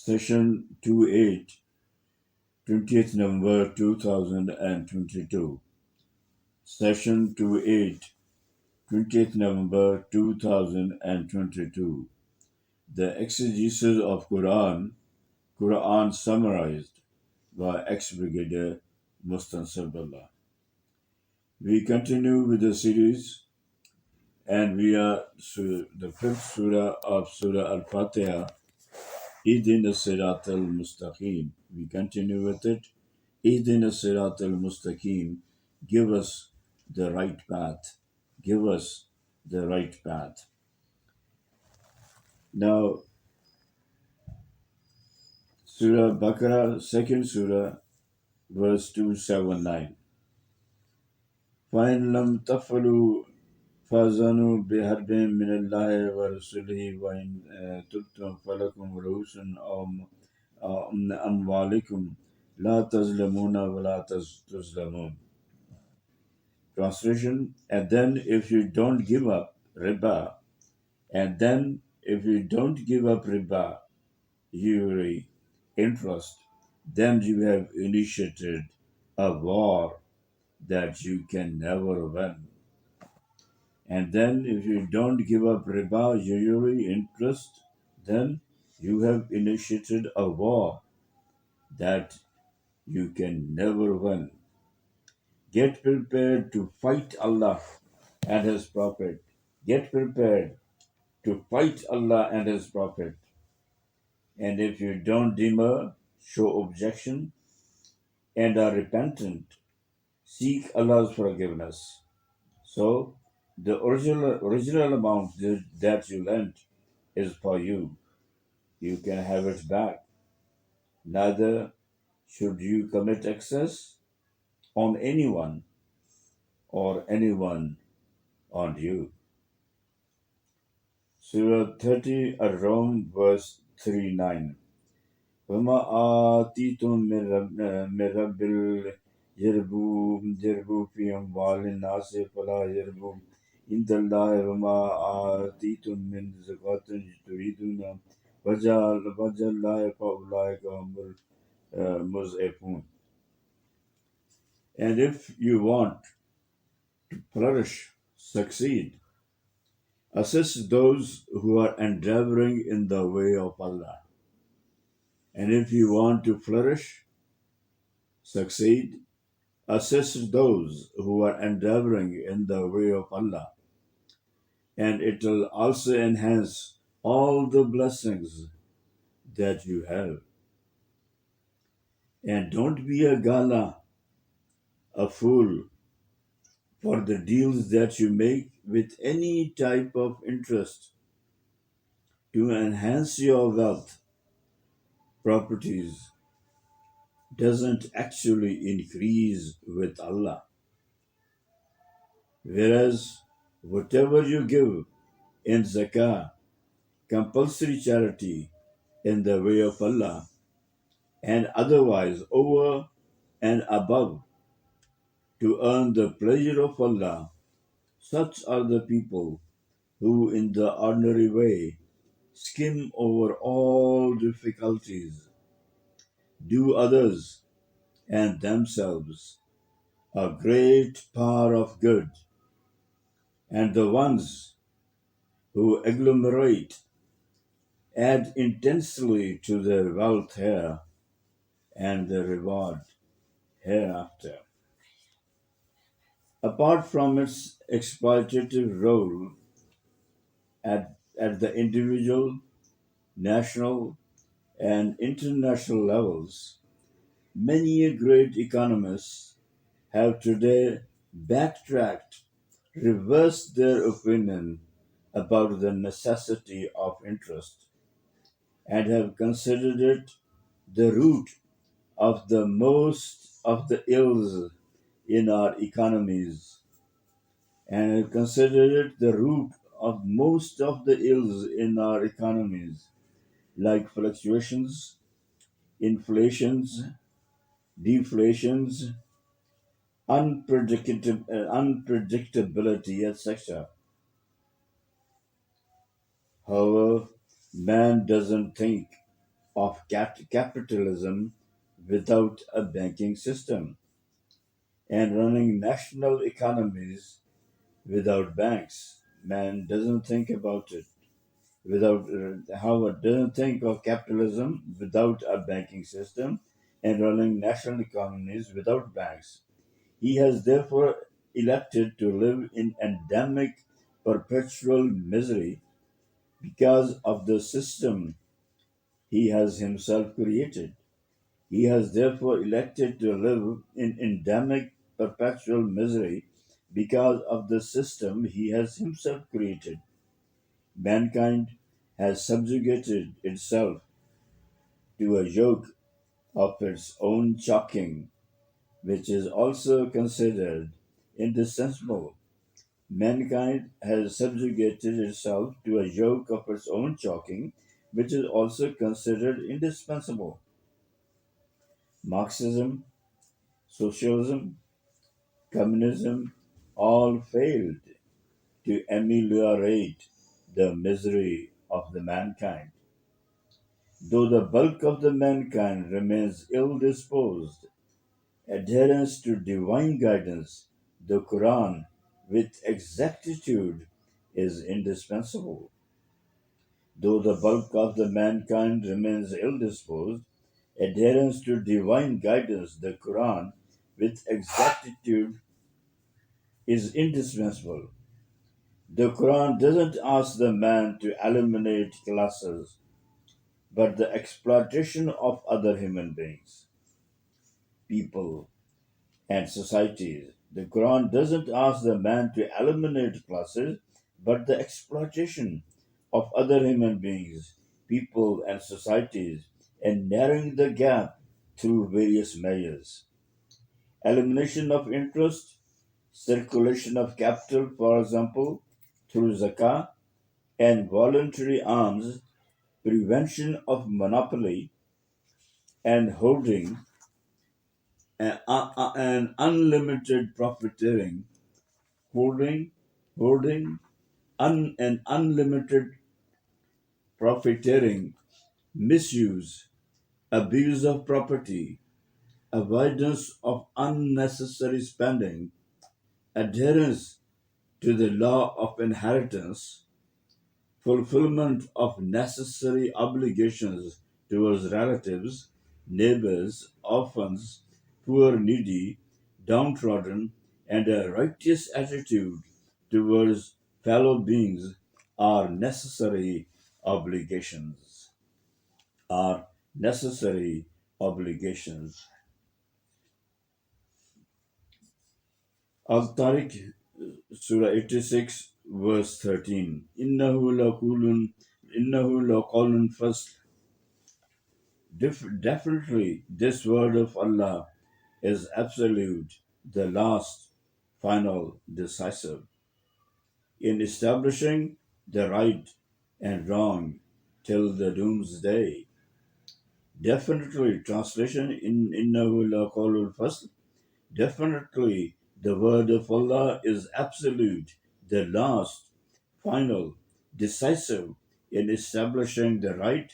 Session 28, 20th November 2022. Session 28, 20th November 2022. The Exegesis of Quran summarized by ex-Brigadier Mustansabullah. We continue with the series, and we are the fifth surah of Surah Al-Fatiha, Ihdina Sirat al-Mustaqim. We continue with it. Ihdina Sirat al-Mustaqim. Give us the right path. Give us the right path. Now, Surah Baqarah, second surah, verse 279. فَإِن لَمْ تَفْعَلُوا فَأْذَنُوا بِحَرْبٍ مِّنَ اللَّهِ وَرَسُولِهِ وَإِن تُبْتُمْ فَلَكُمْ رُءُوسُ أَمْوَالِكُمْ لَا تَظْلِمُونَ وَلَا تُظْلَمُونَ. Translation: And then if you don't give up riba, usury, interest, then you have initiated a war that you can never win. And then if you don't give up riba, usury, interest, then you have initiated a war that you can never win. Get prepared to fight Allah and His Prophet. Get prepared to fight Allah and His Prophet. And if you don't demur, show objection, and are repentant, seek Allah's forgiveness. So, the original amount that you lent is for you. You can have it back. Neither should you commit excess on anyone or anyone on you. Surah 30 Ar-Rum, verse 39. وَمَا آتِيتُم مِّن رَّبٍّ يَرْبُو فِي أَمْوَالِ النَّاسِ فَلَا يَرْبُو عِندَ اللَّهِ وَمَا آتِيتُم مِّن زَكَاةٍ تُرِيدُونَ وَجْهَ اللَّهِ فَأُولَٰئِكَ هُمُ الْمُضْعِفُونَ. And if you want to flourish, succeed, assist those who are endeavoring in the way of Allah. And if you want to flourish, succeed, assist those who are endeavoring in the way of Allah. And it will also enhance all the blessings that you have. And don't be a gala, a fool, for the deals that you make with any type of interest to enhance your wealth. Properties doesn't actually increase with Allah. Whereas whatever you give in zakah, compulsory charity in the way of Allah, and otherwise over and above to earn the pleasure of Allah, such are the people who in the ordinary way skim over all difficulties, do others and themselves a great power of good, and the ones who agglomerate add intensely to their wealth here and the reward hereafter. Apart from its exploitative role at the individual, national, and international levels, many great economists have today backtracked, reversed their opinion about the necessity of interest, and have considered it the root of the most of the ills in our economies, and have considered it the root of most of the ills in our economies, like fluctuations, inflations, deflations, unpredictability, etc. However, man doesn't think of capitalism without a banking system, and running national economies without banks. Man doesn't think about it. Without Howard doesn't think of capitalism without a banking system and running national economies without banks. He has therefore elected to live in endemic perpetual misery because of the system he has himself created. He has therefore elected to live in endemic perpetual misery because of the system he has himself created. Mankind has subjugated itself to a yoke of its own choking, which is also considered indispensable. Mankind has subjugated itself to a yoke of its own choking, which is also considered indispensable. Marxism, socialism, communism all failed to ameliorate the misery of the mankind. Though the bulk of the mankind remains ill disposed, adherence to divine guidance, the Quran, with exactitude is indispensable. Though the bulk of the mankind remains ill disposed, adherence to divine guidance, the Quran, with exactitude is indispensable. The Quran doesn't ask the man to eliminate classes, but the exploitation of other human beings, people, and societies. The Quran doesn't ask the man to eliminate classes, but the exploitation of other human beings, people, and societies, and narrowing the gap through various measures. Elimination of interest, circulation of capital, for example, through zakah, and voluntary alms, prevention of monopoly and holding, and unlimited profiteering, holding, hoarding, and unlimited profiteering, misuse, abuse of property, avoidance of unnecessary spending, adherence to the law of inheritance, fulfillment of necessary obligations towards relatives, neighbors, orphans, poor, needy, downtrodden, and a righteous attitude towards fellow beings are necessary obligations. Are necessary obligations. Al-Tariq, Surah 86, verse 13. إِنَّهُ لَقَوْلٌ فَصْلٌ. Definitely, this word of Allah is absolute, the last, final, decisive, in establishing the right and wrong till the doomsday. Definitely, translation in Innahu la qawlul fasl. Definitely, the word of Allah is absolute, the last, final, decisive in establishing the right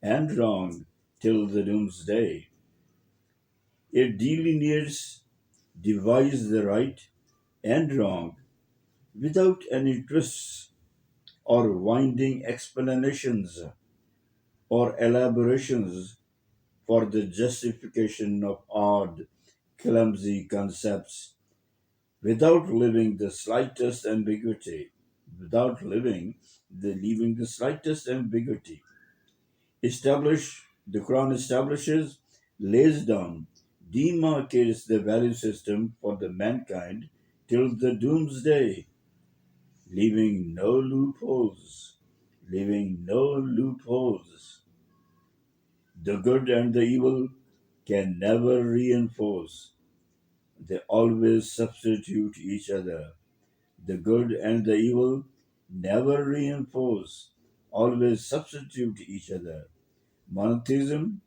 and wrong till the doomsday. It delineates, divides the right and wrong without any twists or winding explanations or elaborations for the justification of odd, clumsy concepts, without leaving the slightest ambiguity, without leaving the slightest ambiguity. The Quran establishes, lays down, demarcates the value system for the mankind till the doomsday, leaving no loopholes, leaving no loopholes. The good and the evil can never reinforce. They always substitute each other. The good and the evil never reinforce, always substitute each other. Monotheism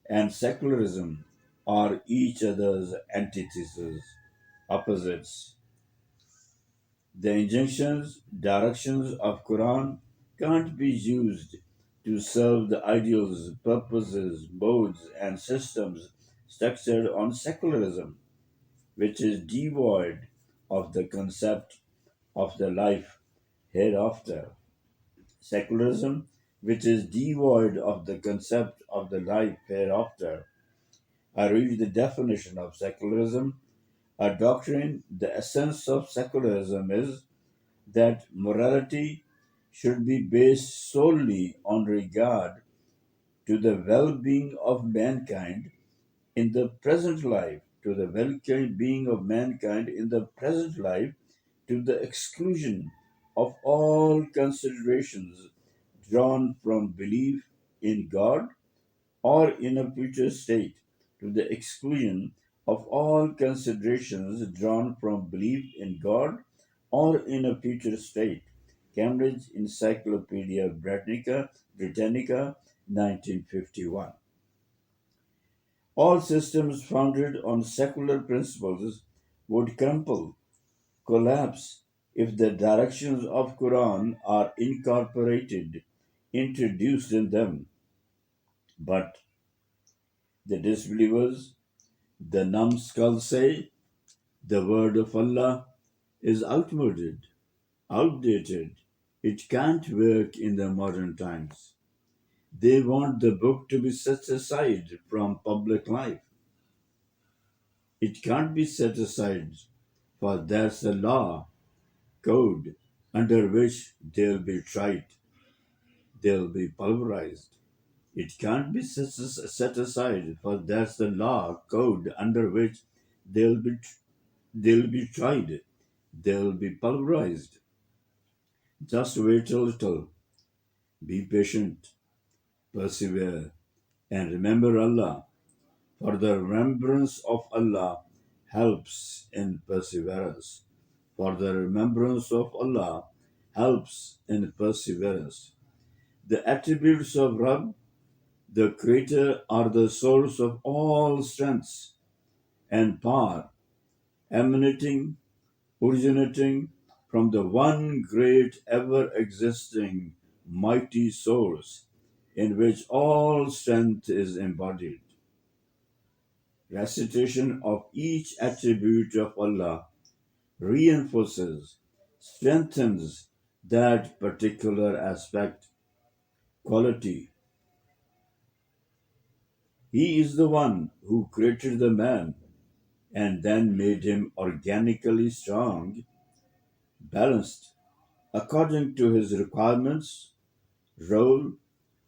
and secularism are each other's antitheses, opposites. The injunctions, directions of Quran can't be used to serve the ideals, purposes, modes, and systems structured on secularism, which is devoid of the concept of the life hereafter. Secularism, which is devoid of the concept of the life hereafter. I read the definition of secularism, a doctrine. The essence of secularism is that morality should be based solely on regard to the well being of mankind in the present life, to the well being of mankind in the present life, to the exclusion of all considerations drawn from belief in God or in a future state, to the exclusion of all considerations drawn from belief in God or in a future state. Cambridge Encyclopedia Britannica, 1951. All systems founded on secular principles would crumble, collapse, if the directions of Quran are incorporated, introduced in them. But the disbelievers, the numbskulls say, the word of Allah is outmoded, outdated. It can't work in the modern times. They want the book to be set aside from public life. It can't be set aside, for there's a law, code, under which they'll be tried, they'll be pulverized. It can't be set aside, for there's the law, code, under which they'll be they'll be tried, they'll be pulverized. Just wait a little, be patient, persevere, and remember Allah, for the remembrance of Allah helps in perseverance. For the remembrance of Allah helps in perseverance. The attributes of Rabb, the Creator, are the source of all strengths and power, emanating, originating from the one great ever existing mighty source in which all strength is embodied. Recitation of each attribute of Allah reinforces, strengthens that particular aspect, quality. He is the one who created the man and then made him organically strong, balanced, according to his requirements, role,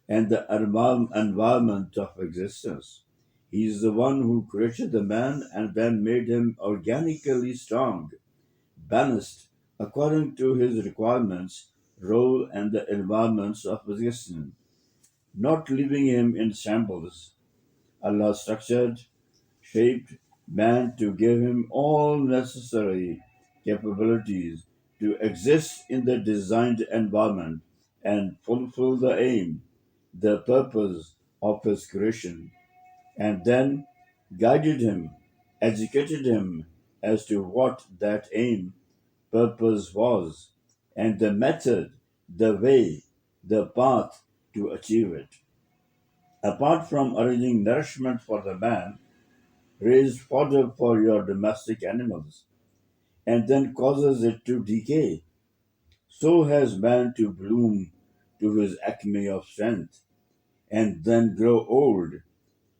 and the environment of existence. He is the one who created the man and then made him organically strong, balanced according to his requirements, role, and the environments of existence, not leaving him in shambles. Allah structured, shaped man to give him all necessary capabilities to exist in the designed environment and fulfill the aim, the purpose of his creation, and then guided him, educated him as to what that aim, purpose was, and the method, the way, the path to achieve it. Apart from arranging nourishment for the man, raise fodder for your domestic animals, and then causes it to decay. So has man to bloom to his acme of strength, and then grow old,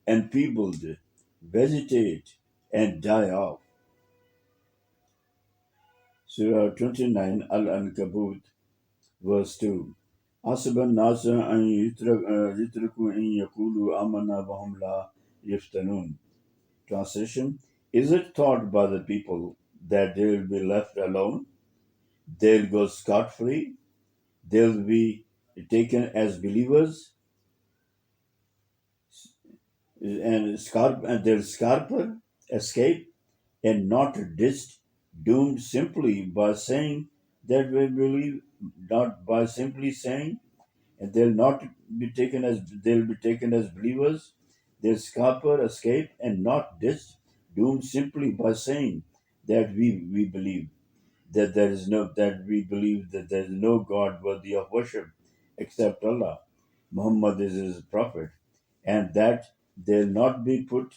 enfeebled, vegetate, and die off. Surah 29 Al Ankabut, verse 2. حسب الناس أن يتركوا أن يقولوا آمنا وهم لا يفتنون. Translation: Is it thought by the people that they will be left alone? They'll go scot free? They'll be taken as believers and they'll scarper, escape, and not ditched, doomed simply by saying that we believe, not by simply saying, and they'll be taken as believers. They'll scarper, escape, and not ditched, doomed simply by saying that we believe that we believe that there is no God worthy of worship except Allah. Muhammad is his prophet, and that they'll not be put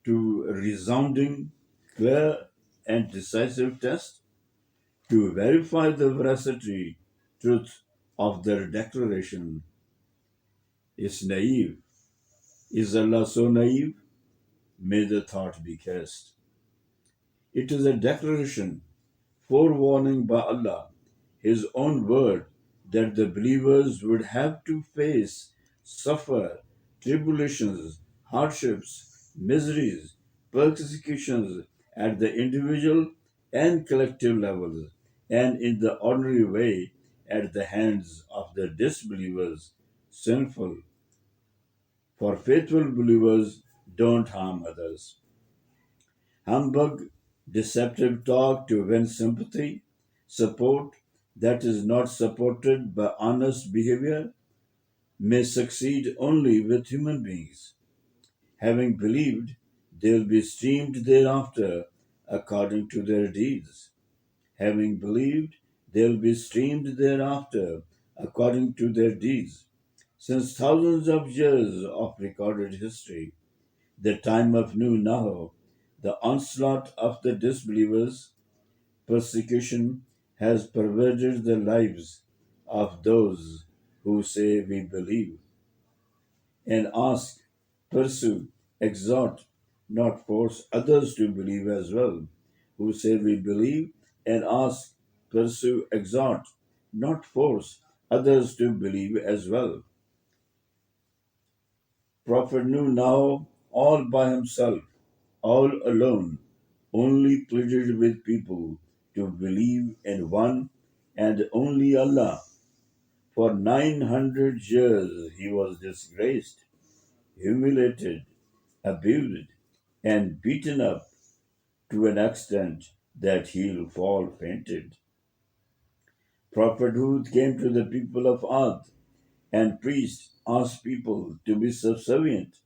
to resounding, clear, and decisive test to verify the veracity, truth of their declaration is naive. Is Allah so naive? May the thought be cast. It is a declaration, forewarning by Allah, His own word, that the believers would have to face, suffer tribulations, hardships, miseries, persecutions at the individual and collective levels, and in the ordinary way at the hands of the disbelievers, sinful. For faithful believers don't harm others. Humbug, deceptive talk to win sympathy, support that is not supported by honest behavior may succeed only with human beings. Having believed, they'll be streamed thereafter according to their deeds. Having believed, they'll be streamed thereafter according to their deeds. Since thousands of years of recorded history, the time of Nuh, the onslaught of the disbelievers, persecution has perverted the lives of those who say we believe, and ask, pursue, exhort, not force others to believe as well, who say we believe, and ask, pursue, exhort, not force others to believe as well. Prophet Nuh now, all by himself, all alone, only pleaded with people to believe in one and only Allah. For 900 years he was disgraced, humiliated, abused, and beaten up to an extent that he'll fall fainted. Prophet Hud came to the people of Ad and preached, asked people to be subservient,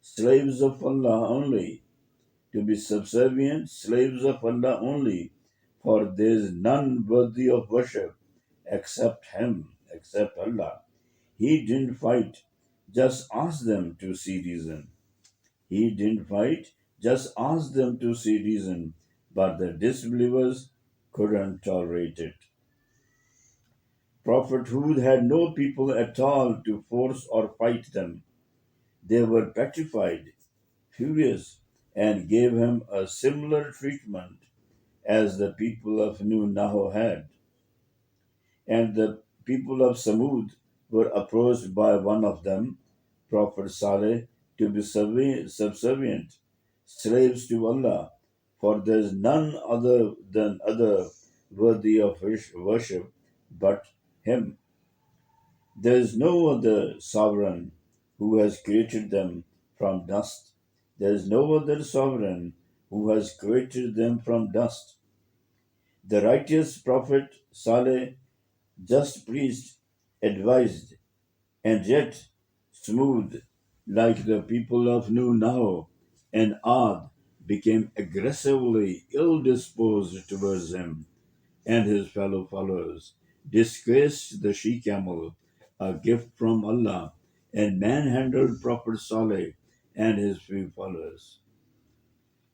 slaves of Allah only, to be subservient, slaves of Allah only, for there is none worthy of worship except Him, except Allah. He didn't fight, just ask them to see reason. He didn't fight, just ask them to see reason, but the disbelievers couldn't tolerate it. Prophet Hud had no people at all to force or fight them. They were petrified, furious, and gave him a similar treatment as the people of Nuh had. And the people of Samud were approached by one of them, Prophet Saleh, to be subservient, slaves to Allah, for there is none other worthy of worship but Him. There is no other sovereign who has created them from dust. There is no other sovereign who has created them from dust. The righteous prophet Saleh just preached, advised, and yet smooth, like the people of Nuh and Ad, became aggressively ill disposed towards him and his fellow followers, disgraced the she camel, a gift from Allah, and manhandled Prophet Saleh and his few followers.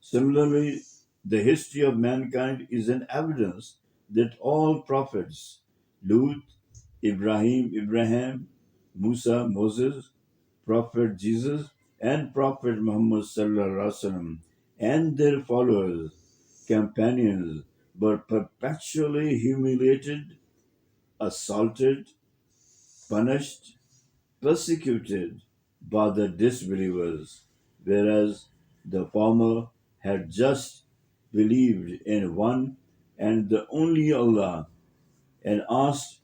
Similarly, the history of mankind is an evidence that all prophets, Lut, Abraham, Musa, Moses, Prophet Jesus, and Prophet Muhammad sallallahu alaihi wasallam, and their followers, companions, were perpetually humiliated, assaulted, punished, persecuted by the disbelievers, whereas the former had just believed in one and the only Allah and asked,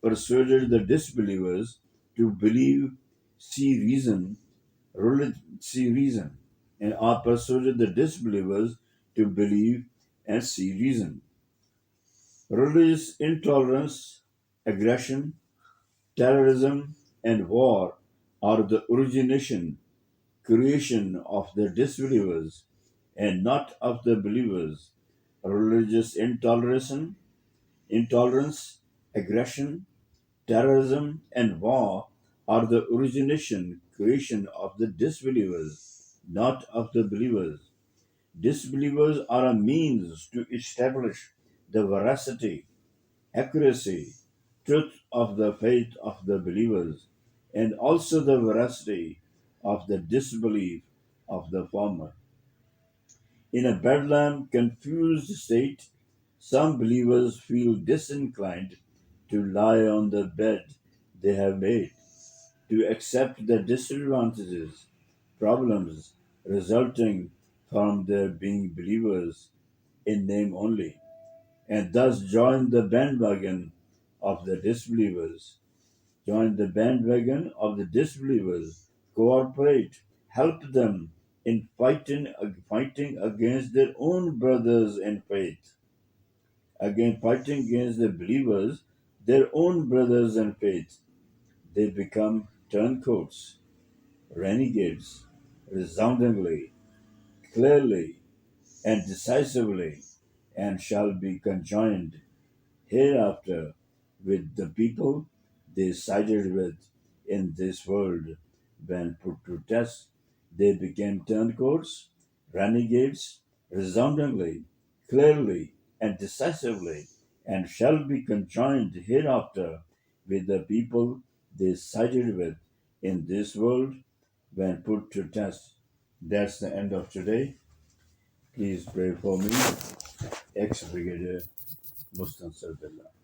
persuaded the disbelievers to believe, see reason, see reason, and are persuaded the disbelievers to believe and see reason. Religious intolerance, aggression, terrorism, and war are the origination, creation of the disbelievers and not of the believers. Religious intolerance, aggression, terrorism, and war are the origination, creation of the disbelievers, not of the believers. Disbelievers are a means to establish the veracity, accuracy, truth of the faith of the believers, and also the veracity of the disbelief of the former. In a bedlam, confused state, some believers feel disinclined to lie on the bed they have made, to accept the disadvantages, problems resulting from their being believers in name only, and thus join the bandwagon of the disbelievers. Join the bandwagon of the disbelievers, cooperate, help them in fighting against their own brothers in faith, again fighting against the believers, their own brothers in faith. They become turncoats, renegades, resoundingly, clearly, and decisively, and shall be conjoined hereafter with the people they sided with in this world. When put to test, they became turncoats, renegades, resoundingly, clearly, and decisively, and shall be conjoined hereafter with the people they sided with in this world when put to test. That's the end of today. Please pray for me, ex Brigadier Mustansar Billah.